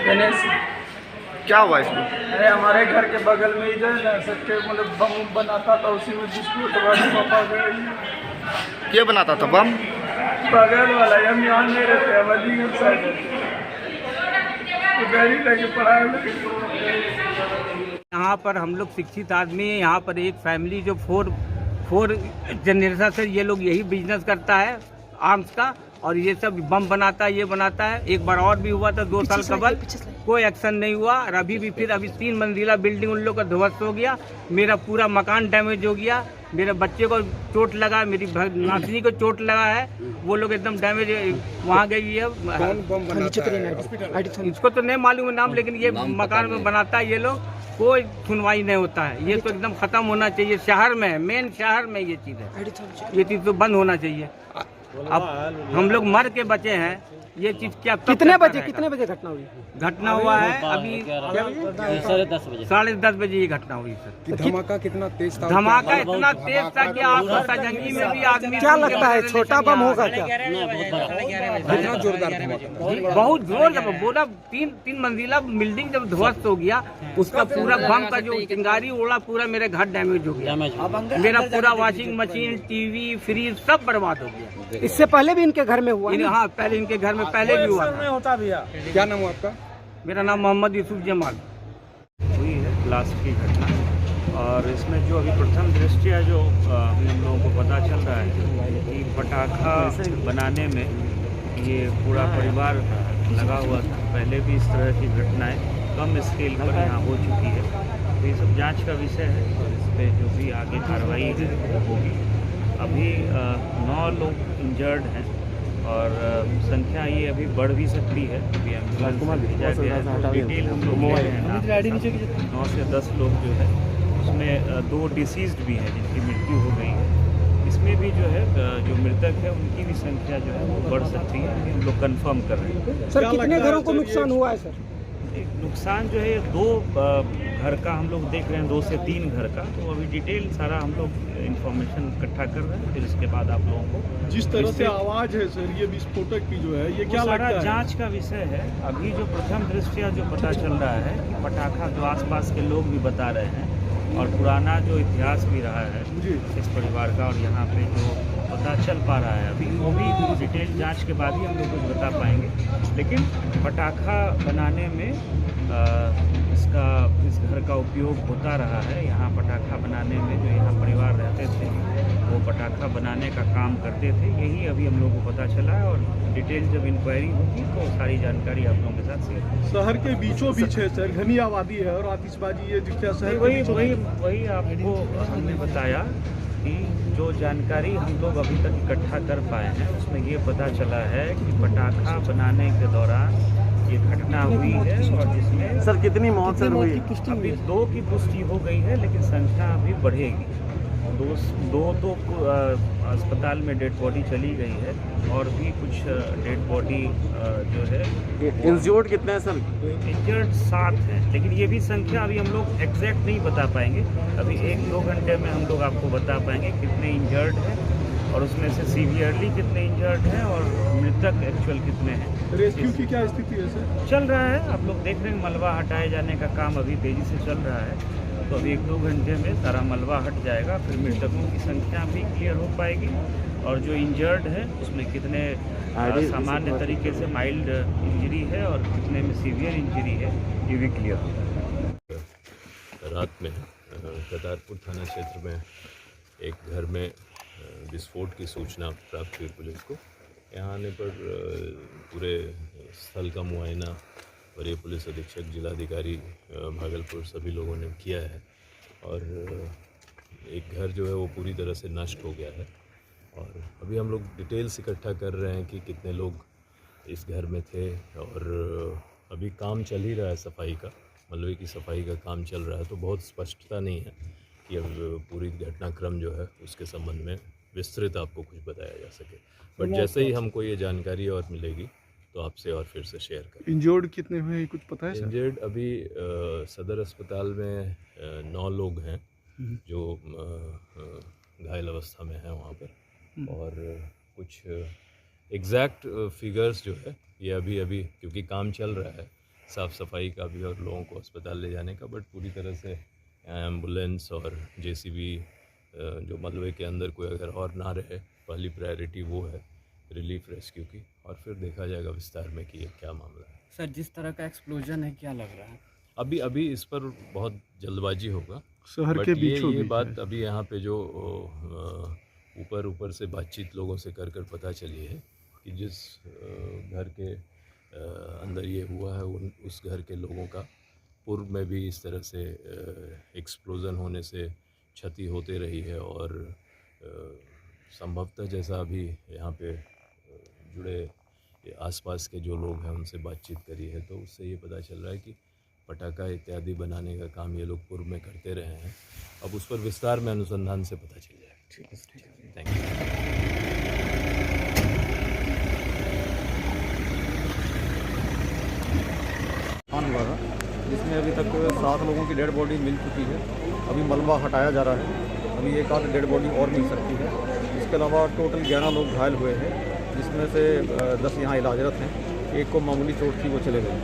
गणेश। क्या हुआ इसमें? अरे हमारे घर के बगल में ही जो है ना सबके मतलब बम बनाता था, उसी में विस्फोट पापा गए। क्या बनाता था बम? बगल वाला, हम यहाँ नहीं रहते, हम अलीगढ़ साइड रहते, तो गाड़ी लेके पढ़ाई। यहाँ पर हम लोग शिक्षित आदमी हैं। यहाँ पर एक फैमिली जो फोर जनरेशन से ये लोग यही बिजनेस करता है आर्म्स का, और ये सब बम बनाता है, ये बनाता है। एक बार और भी हुआ था 2 साल कबल, कोई एक्शन नहीं हुआ। और अभी 3 मंजिला बिल्डिंग उन लोग का ध्वस्त हो गया। मेरा पूरा मकान डैमेज हो गया, मेरे बच्चे को चोट लगा, मेरी नातनी को चोट लगा है, वो लोग एकदम डैमेज वहाँ गई है। इसको तो नहीं मालूम है नाम, लेकिन ये मकान में बनाता है ये लोग, कोई सुनवाई नहीं होता है। ये तो एकदम खत्म होना चाहिए। शहर में, मेन शहर में ये चीज़ है, ये चीज़ तो बंद होना चाहिए। अब हम लोग मर के बचे हैं, ये चीज क्या कितने बजे घटना हुई? घटना हुआ है अभी 10:30 बजे ये घटना हुई सर। धमाका कितना तेज था? धमाका इतना तेज था कि आपका जंगी में भी आदमी, क्या लगता है छोटा बम होगा क्या? कितना जोरदार धमाका? बहुत जोर, पूरा 3 मंजिला बिल्डिंग जब ध्वस्त हो गया, उसका पूरा बम का जो चिंगारी उड़ा, पूरा मेरे घर डैमेज हो गया। मेरा पूरा वॉशिंग मशीन, टीवी, फ्रिज सब बर्बाद हो गया। इससे पहले भी इनके घर में हुआ? हाँ, पहले इनके घर में पहले भी हुआ था। होता भैया। क्या नाम हुआ आपका? मेरा नाम मोहम्मद यूसुफ जमाल। हुई है ब्लास्ट की घटना, और इसमें जो अभी प्रथम दृष्टया जो हम लोगों को पता चल रहा है कि पटाखा बनाने में ये पूरा परिवार लगा हुआ था। पहले भी इस तरह की घटनाएं कम स्केल पर यहाँ हो चुकी है, तो ये सब जांच का विषय है, और इस पर जो भी आगे कार्रवाई होगी। अभी 9 लोग इंजर्ड हैं, और संख्या ये अभी बढ़ भी सकती है। अभी एम्बुलेंस भेजा गया है, तो डिटेल हम लोग ले रहे हैं। 9 से 10 लोग जो है, उसमें 2 डिसीज्ड भी हैं जिनकी मृत्यु हो गई है। इसमें भी जो है जो मृतक है उनकी भी संख्या जो है वो बढ़ सकती है, हम लोग कंफर्म कर रहे हैं। सर कितने घरों को नुकसान हुआ है सर? नुकसान जो है 2 घर का हम लोग देख रहे हैं, 2 से 3 घर का। तो अभी डिटेल सारा हम लोग इंफॉर्मेशन इकट्ठा कर रहे हैं, फिर इसके बाद आप लोगों को जिस तरह से आवाज़ है सर, ये विस्फोटक की जो है, ये क्या लगता है? जांच का विषय है। अभी जो प्रथम दृष्टया जो पता चल रहा है कि पटाखा जो आसपास के लोग भी बता रहे हैं, और पुराना जो इतिहास भी रहा है इस परिवार का, और यहाँ पे जो पता चल पा रहा है अभी, वो भी डिटेल जांच के बाद ही हम लोग कुछ बता पाएंगे। लेकिन पटाखा बनाने में इस घर का उपयोग होता रहा है। यहाँ पटाखा बनाने में जो यहाँ परिवार रहते थे, वो पटाखा बनाने का काम करते थे। यही अभी हम लोगों को पता चला है, और डिटेल जब इंक्वायरी होगी तो सारी जानकारी आप लोगों के साथ शेयर। शहर के बीचों बीच है सर, घनी आबादी है, और आतिशबाजी ये क्या शहर वही आपको हमने बताया कि जो जानकारी हम लोग अभी तक इकट्ठा कर पाए हैं, उसमें ये पता चला है कि पटाखा बनाने के दौरान ये घटना हुई है, और जिसमें सर कितनी मौत सर हुई? अभी 2 की पुष्टि हो गई है, लेकिन संख्या अभी बढ़ेगी। 2 तो अस्पताल में डेड बॉडी चली गई है, और भी कुछ डेड बॉडी जो है। इंज्योर्ड कितने हैं सर? इंजर्ड 7 हैं, लेकिन ये भी संख्या अभी हम लोग एग्जैक्ट नहीं बता पाएंगे। अभी 1-2 घंटे में हम लोग आपको बता पाएंगे कितने इंजर्ड हैं, और उसमें से सीवियरली कितने इंजर्ड हैं, और मृतक एक्चुअल कितने हैं। रेस्क्यू की क्या स्थिति है सर? चल रहा है, आप लोग देख रहे हैं, मलबा हटाए जाने का काम अभी तेज़ी से चल रहा है। तो अभी 1-2 घंटे में सारा मलबा हट जाएगा, फिर मृतकों की संख्या भी क्लियर हो पाएगी, और जो इंजर्ड है उसमें कितने सामान्य तरीके से माइल्ड इंजरी है और कितने में सीवियर इंजरी है, ये भी क्लियर होगा। रात में करतारपुर थाना क्षेत्र में एक घर में विस्फोट की सूचना प्राप्त हुई पुलिस को। यहाँ आने पर पूरे स्थल का मुआयना वरीय पुलिस अधीक्षक, जिलाधिकारी भागलपुर सभी लोगों ने किया है, और एक घर जो है वो पूरी तरह से नष्ट हो गया है। और अभी हम लोग डिटेल्स इकट्ठा कर रहे हैं कि कितने लोग इस घर में थे, और अभी काम चल ही रहा है सफाई का, मलबे की सफाई का काम चल रहा है। तो बहुत स्पष्टता नहीं है कि अब पूरी घटनाक्रम जो है उसके संबंध में विस्तृत आपको कुछ बताया जा सके, बट जैसे ही हमको ये जानकारी और मिलेगी तो आपसे और फिर से शेयर करें। इंजर्ड कितने हुए कुछ पता है सर? इंजर्ड अभी सदर अस्पताल में 9 लोग हैं जो घायल अवस्था में हैं वहाँ पर, और कुछ एग्जैक्ट फिगर्स जो है ये अभी क्योंकि काम चल रहा है साफ़ सफाई का भी और लोगों को अस्पताल ले जाने का, बट पूरी तरह से एम्बुलेंस और जेसीबी जो मलबे के अंदर कोई अगर और ना रहे, पहली प्रायोरिटी वो है रिलीफ रेस्क्यू की, और फिर देखा जाएगा विस्तार में कि ये क्या मामला है। सर, जिस तरह का एक्सप्लोजन है, क्या लग रहा है? अभी इस पर बहुत जल्दबाजी होगा, शहर बट के बीचों ये बीच बात अभी यहाँ पे जो ऊपर से बातचीत लोगों से कर पता चली है कि जिस घर के अंदर ये हुआ है उस घर के लोगों का पूर्व में भी इस तरह से एक्सप्लोज़न होने से क्षति होते रही है, और संभवतः जैसा अभी यहाँ पे जुड़े आसपास के जो लोग हैं उनसे बातचीत करी है, तो उससे ये पता चल रहा है कि पटाखा इत्यादि बनाने का काम ये लोग पूर्व में करते रहे हैं। अब उस पर विस्तार में अनुसंधान से पता चल जाएगा। ठीक है, थैंक यू। हुआ था जिसमें अभी तक 7 लोगों की डेड बॉडी मिल चुकी है। अभी मलबा हटाया जा रहा है, अभी एक आध डेड बॉडी और मिल सकती है। इसके अलावा टोटल 11 लोग घायल हुए हैं, जिसमें से 10 यहाँ इलाजरत हैं, एक को मामूली चोट थी, वो चले गए।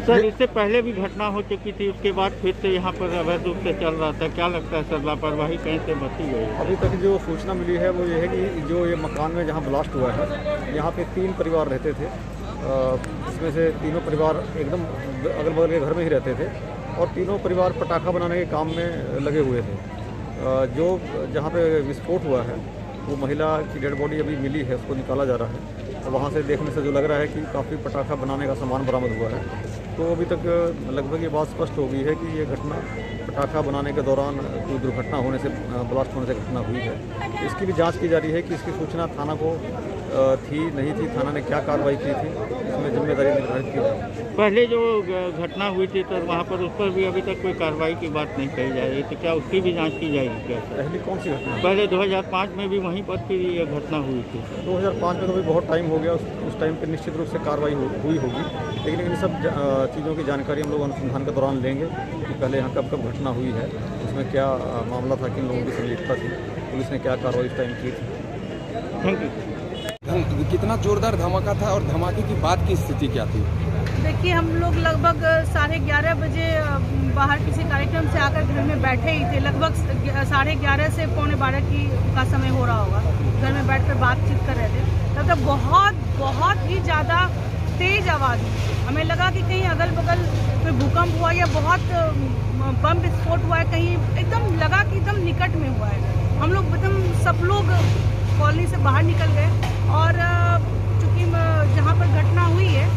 सर, इससे पहले भी घटना हो चुकी थी, उसके बाद फिर से यहाँ पर अवैध रूप से चल रहा था, क्या लगता है सर, लापरवाही कहीं से बची गई? अभी तक जो सूचना मिली है वो ये है कि जो ये मकान में जहाँ ब्लास्ट हुआ है, यहाँ पे 3 परिवार रहते थे, इसमें से तीनों परिवार एकदम अगल बगल के घर में ही रहते थे, और तीनों परिवार पटाखा बनाने के काम में लगे हुए थे। जो जहाँ पे विस्फोट हुआ है वो महिला की डेड बॉडी अभी मिली है, उसको निकाला जा रहा है, और वहाँ से देखने से जो लग रहा है कि काफ़ी पटाखा बनाने का सामान बरामद हुआ है। तो अभी तक लगभग ये बात स्पष्ट हो गई है कि ये घटना पटाखा बनाने के दौरान कोई दुर्घटना होने से, ब्लास्ट होने से घटना हुई है। इसकी भी जांच की जा रही है कि इसकी सूचना थाना को थी नहीं थी, थाना ने क्या कार्रवाई की थी, इसमें जिम्मेदारी निर्धारित की जाए। पहले जो घटना हुई थी सर, वहाँ पर उस पर भी अभी तक कोई कार्रवाई की बात नहीं कही जा रही, तो क्या उसकी भी जाँच की जाएगी क्या? पहली कौन सी घटना? पहले 2005 में भी वहीं पर फिर ये घटना हुई थी। 2005 में तो भी बहुत टाइम हो गया, उस टाइम पर निश्चित रूप से कार्रवाई हुई होगी, लेकिन इन सब चीज़ों की जानकारी हम लोग अनुसंधान के दौरान लेंगे कि पहले यहाँ कब घटना हुई है, उसमें क्या मामला था, किन लोगों की संलिप्तता थी, पुलिस ने क्या कार्रवाई उस टाइम की थी। Thank you. कितना जोरदार धमाका था और धमाके की बाद की स्थिति क्या थी? देखिए, हम लोग लगभग 11:30 बजे बाहर किसी कार्यक्रम से आकर घर में बैठे ही थे। लगभग 11:30 से 11:45 का समय हो रहा होगा। घर में बैठकर बातचीत कर रहे थे, तब तक बहुत ही ज़्यादा तेज आवाज़। हमें लगा कि कहीं अगल बगल कोई भूकंप हुआ या बहुत बम विस्फोट हुआ है, कहीं एकदम लगा कि एकदम निकट में हुआ है। हम लोग एकदम सब लोग कॉलोनी से बाहर निकल गए, और चूँकि जहाँ पर घटना हुई है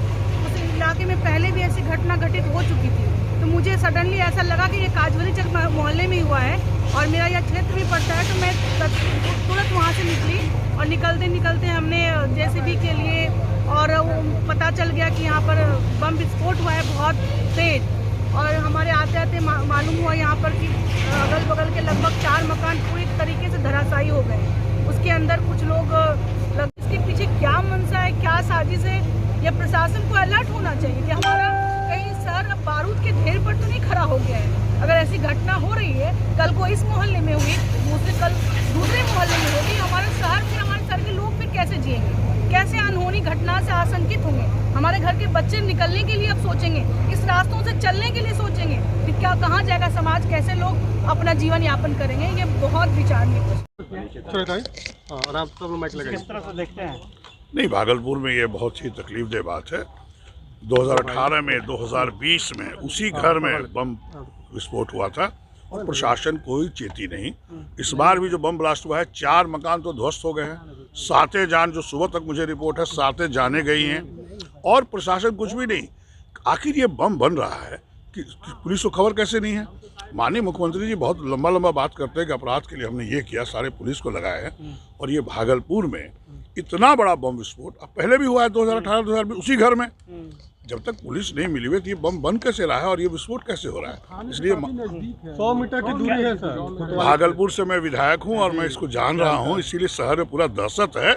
उस इलाके में पहले भी ऐसी घटना घटित हो चुकी थी, तो मुझे सडनली ऐसा लगा कि ये काजवली चक मोहल्ले में ही हुआ है और मेरा यह क्षेत्र भी पड़ता है। तो मैं तुरंत वहाँ से निकली, और निकलते हमने जेसीबी के लिए, और वो पता चल गया कि यहाँ पर बम विस्फोट हुआ है बहुत तेज, और हमारे आते मालूम हुआ यहाँ पर कि अगल बगल के लगभग 4 मकान पूरी तरीके से धराशायी हो गए। उसके अंदर कुछ लोग, इसके पीछे क्या मंशा है, क्या साजिश है, ये प्रशासन को अलर्ट होना चाहिए कि हमारा कहीं शहर अब बारूद के ढेर पर तो नहीं खड़ा हो गया है। अगर ऐसी घटना हो रही है, कल को इस मोहल्ले में हुई, कल दूसरे मोहल्ले में होगी, हमारे शहर में हमारे शहर के लोग फिर कैसे जिएंगे, कैसे अनहोनी घटना से आशंकित होंगे। हमारे घर के बच्चे निकलने के लिए अब सोचेंगे, इस रास्तों से चलने के लिए सोचेंगे कि क्या कहाँ जाएगा समाज, कैसे लोग अपना जीवन यापन करेंगे। ये बहुत विचारणीय नहीं, भागलपुर में ये बहुत ही तकलीफदेह बात है। 2018 में 2020 में उसी घर में बम विस्फोट हुआ था और प्रशासन कोई चेती नहीं। इस बार भी जो बम ब्लास्ट हुआ है, 4 मकान तो ध्वस्त हो गए हैं, 7 जान, जो सुबह तक मुझे रिपोर्ट है 7 जाने गई हैं, और प्रशासन कुछ भी नहीं। आखिर ये बम बन रहा है कि पुलिस को खबर कैसे नहीं है? माननीय मुख्यमंत्री जी बहुत लंबा बात करते हैं कि अपराध के लिए हमने ये किया, सारे पुलिस को लगाया है, और ये भागलपुर में इतना बड़ा बम विस्फोट अब पहले भी हुआ है 2018-2020 उसी घर में। जब तक पुलिस नहीं मिली हुई तो ये बम बन कैसे रहा है और ये विस्फोट कैसे हो रहा है? इसलिए 100 मीटर की दूरी है सर। भागलपुर से मैं विधायक हूँ और मैं इसको जान रहा हूँ, इसीलिए शहर में पूरा दहशत है।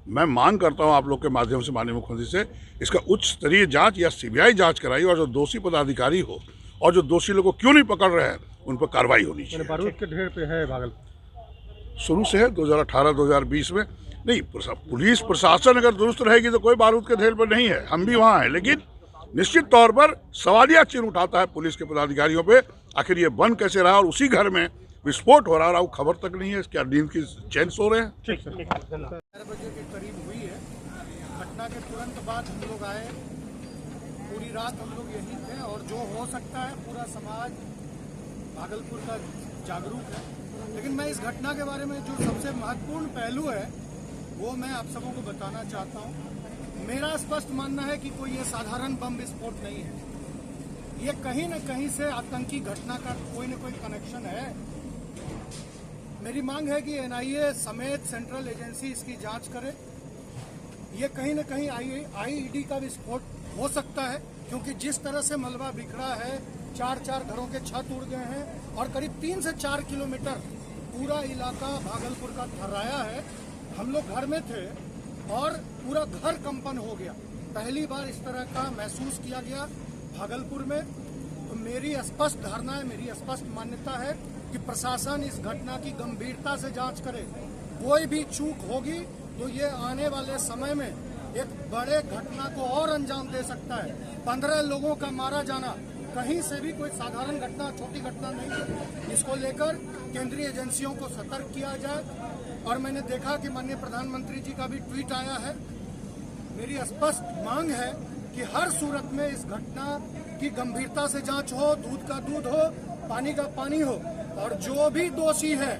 मैं मांग करता हूँ आप लोग के माध्यम से माननीय मुख्यमंत्री से, इसका उच्च स्तरीय जांच या सीबीआई जांच कराई, और जो दोषी पदाधिकारी हो और जो दोषी लोगों को क्यों नहीं पकड़ रहे हैं उन पर कार्रवाई होनी चाहिए। बारूद के ढेर पे है भागलपुर शुरू से है 2018-2020 में। नहीं, पुलिस प्रशासन अगर दुरुस्त रहेगी तो कोई बारूद के ढेर पर नहीं है, हम भी वहाँ हैं, लेकिन निश्चित तौर पर सवालिया चिन्ह उठाता है पुलिस के पदाधिकारियों पे। आखिर ये बन कैसे रहा और उसी घर में विस्फोट हो रहा है, वो खबर तक नहीं है। क्या नींद की चैन सो रहे हैं? 11 बजे के करीब हुई है घटना के तुरंत बाद हम लोग आए। पूरी रात हम लोग यहीं थे और जो हो सकता है पूरा समाज भागलपुर का जागरूक है। लेकिन मैं इस घटना के बारे में जो सबसे महत्वपूर्ण पहलू है वो मैं आप सबों को बताना चाहता हूँ। मेरा स्पष्ट मानना है कि कोई ये साधारण बम विस्फोट नहीं है। ये कहीं न कहीं से आतंकी घटना का कोई न कोई कनेक्शन है। मेरी मांग है कि एनआईए समेत सेंट्रल एजेंसी इसकी जांच करे। ये कहीं न कहीं आईईडी का विस्फोट हो सकता है, क्योंकि जिस तरह से मलबा बिखरा है, 4 घरों के छत उड़ गए हैं और करीब 3 से 4 किलोमीटर पूरा इलाका भागलपुर का थर्राया है। हम लोग घर में थे और पूरा घर कंपन हो गया। पहली बार इस तरह का महसूस किया गया भागलपुर में। तो मेरी स्पष्ट धारणा है, मेरी स्पष्ट मान्यता है कि प्रशासन इस घटना की गंभीरता से जांच करे। कोई भी चूक होगी तो ये आने वाले समय में एक बड़े घटना को और अंजाम दे सकता है। 15 लोगों का मारा जाना कहीं से भी कोई साधारण घटना, छोटी घटना नहीं है। इसको लेकर केंद्रीय एजेंसियों को सतर्क किया जाए। और मैंने देखा कि माननीय प्रधानमंत्री जी का भी ट्वीट आया है। मेरी स्पष्ट मांग है कि हर सूरत में इस घटना की गंभीरता से जांच हो, दूध का दूध हो, पानी का पानी हो, और जो भी दोषी है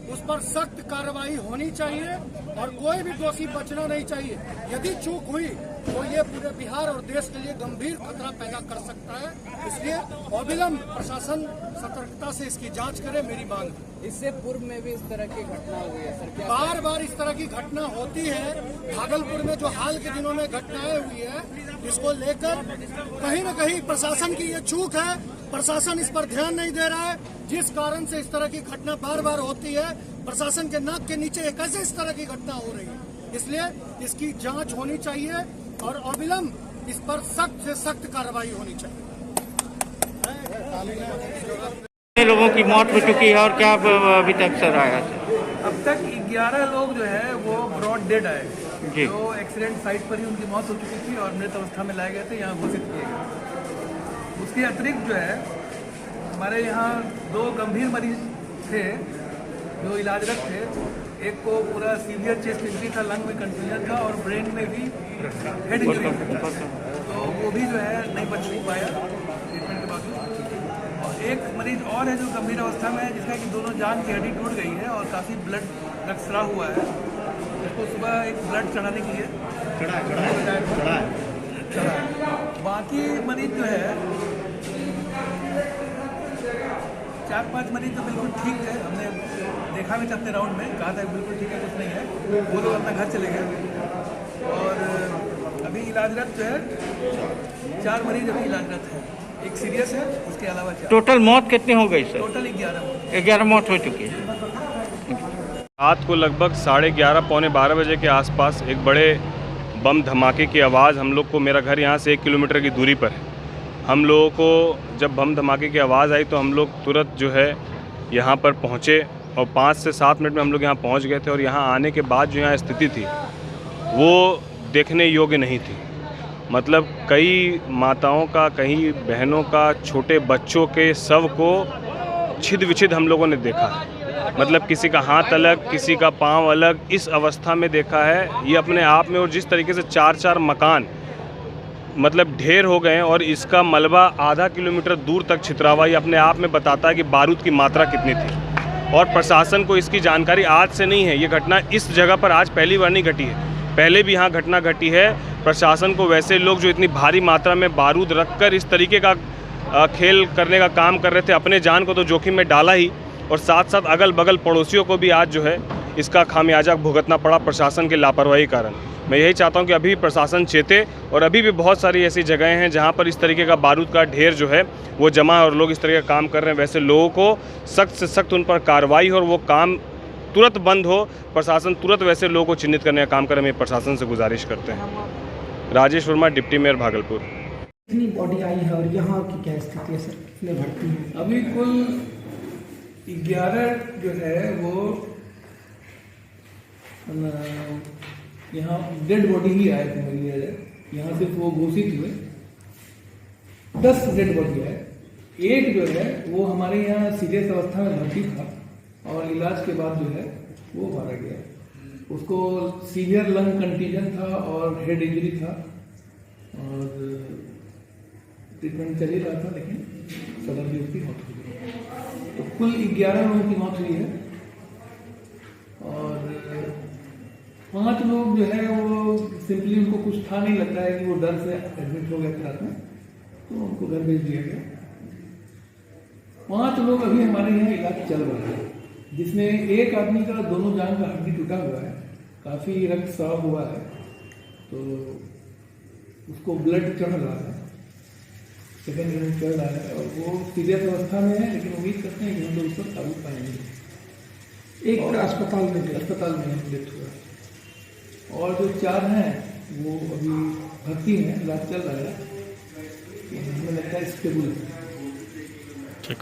उस पर सख्त कार्रवाई होनी चाहिए और कोई भी दोषी बचना नहीं चाहिए। यदि चूक हुई तो ये पूरे बिहार और देश के लिए गंभीर खतरा पैदा कर सकता है। इसलिए अविलंब प्रशासन सतर्कता से इसकी जांच करे, मेरी मांग है। इससे पूर्व में भी इस तरह की घटना हुई है सर? क्या बार बार इस तरह की घटना होती है। भागलपुर में जो हाल के दिनों में घटनाएं हुई है, इसको लेकर कहीं न कहीं प्रशासन की ये चूक है। प्रशासन इस पर ध्यान नहीं दे रहा है, जिस कारण से इस तरह की घटना बार बार होती है। प्रशासन के नाक के नीचे कैसे इस तरह की घटना हो रही है। इसलिए इसकी जांच होनी चाहिए और अविलंब इस पर सख्त से सख्त कार्रवाई होनी चाहिए। लोगों की मौत हो चुकी है और क्या अभी तक सर आया? अब तक 11 लोग जो है वो ब्रॉड डेड आए, जी। जो एक्सीडेंट साइट पर ही उनकी मौत हो चुकी थी और मृत अवस्था में लाए गए थे, यहाँ घोषित किए गए। उसके अतिरिक्त जो है हमारे यहाँ 2 गंभीर मरीज थे जो इलाजरत थे। एक को पूरा सीवियर चेस्ट इंजरी था, लंग में कंफ्यूजन था और ब्रेन में भी हेड इंजरी था, तो वो भी जो है नहीं बच पाया ट्रीटमेंट के बावजूद। और एक मरीज और है जो गंभीर अवस्था में है, जिसका कि दोनों जान की हड्डी टूट गई है और काफ़ी ब्लड रक्तस्राव हुआ है। इसको सुबह एक ब्लड चढ़ाने के लिए चढ़ा है। बाकी मरीज जो है 4-5 मरीज तो बिल्कुल ठीक है। हमने देखा भी अपने राउंड में, कहा था बिल्कुल ठीक है, कुछ नहीं है। वो लोग अपना घर चले गए और अभी इलाजरत जो है 4 मरीज अभी इलाजरत है। एक सीरियस है, उसके अलावा 4। टोटल मौत कितनी हो गई सर? टोटल 11 मौत हो चुकी है। रात को लगभग 11:30 पौने 12 बजे के आसपास एक बड़े बम धमाके की आवाज़ हम लोग को, मेरा घर यहाँ से 1 किलोमीटर की दूरी पर है। हम लोगों को जब बम धमाके की आवाज़ आई तो हम लोग तुरंत जो है यहाँ पर पहुँचे और 5 से 7 मिनट में हम लोग यहाँ पहुँच गए थे। और यहाँ आने के बाद जो यहाँ स्थिति थी वो देखने योग्य नहीं थी। मतलब कई माताओं का, कई बहनों का, छोटे बच्चों के शव को छिद विछिद हम लोगों ने देखा है। मतलब किसी का हाथ अलग, किसी का पाँव अलग, इस अवस्था में देखा है ये अपने आप में। और जिस तरीके से 4-4 मकान मतलब ढेर हो गए और इसका मलबा आधा किलोमीटर दूर तक छितरा हुआ, ये अपने आप में बताता है कि बारूद की मात्रा कितनी थी। और प्रशासन को इसकी जानकारी आज से नहीं है। ये घटना इस जगह पर आज पहली बार नहीं घटी है, पहले भी यहाँ घटना घटी है। प्रशासन को वैसे लोग जो इतनी भारी मात्रा में बारूद रखकर इस तरीके का खेल करने का काम कर रहे थे, अपने जान को तो जोखिम में डाला ही, और साथ साथ अगल बगल पड़ोसियों को भी आज जो है इसका खामियाजा भुगतना पड़ा प्रशासन की लापरवाही कारण। मैं यही चाहता हूं कि अभी प्रशासन चेते, और अभी भी बहुत सारी ऐसी जगहें हैं जहां पर इस तरीके का बारूद का ढेर जो है वो जमा है और लोग इस तरीके का काम कर रहे हैं। वैसे लोगों को सख्त से सख्त उन पर कार्रवाई हो और वो काम तुरंत बंद हो। प्रशासन तुरंत वैसे लोगों को चिन्हित करने का काम करे, मैं प्रशासन से गुजारिश करते हैं। Rajesh Verma, deputy mayor Bhagalpur. कितनी बॉडी आई है और यहाँ की क्या स्थिति है सर? कितने भर्ती हैं? अभी कुल 11 जो है वो यहाँ डेड बॉडी ही आए थे। यहाँ सिर्फ वो घोषित हुए 10 डेड बॉडी है। एक जो है वो हमारे यहाँ सीरियस अवस्था में भर्ती था और इलाज के बाद जो है वो मारा गया। उसको सीवियर लंग कंटीजन था और हेड इंजरी था और ट्रीटमेंट चल ही रहा था, लेकिन सडनली उसकी मौत हो गई। तो कुल 11 लोगों की मौत हुई है और 5 लोग जो है वो सिंपली उनको कुछ था नहीं, लगता है कि वो डर से एडमिट हो गए रात में, तो उनको घर भेज दिया गया। 5 लोग अभी हमारे यहाँ इलाज चल रहा है, जिसमें एक आदमी का दोनों जांघ का हड्डी टूटा हुआ है, काफ़ी रक्त स्राव हुआ है, तो उसको ब्लड चढ़ रहा है, सेकेंड यूनिट चल रहा है और वो सीरियस अवस्था में है, लेकिन उम्मीद करते हैं कि हम लोग उस पर काबू पाएंगे। एक अस्पताल में डेथ हुआ है और जो 4 हैं वो अभी भर्ती हैं, इलाज चल रहा है, हमें लगता है स्टेबल है। ठीक।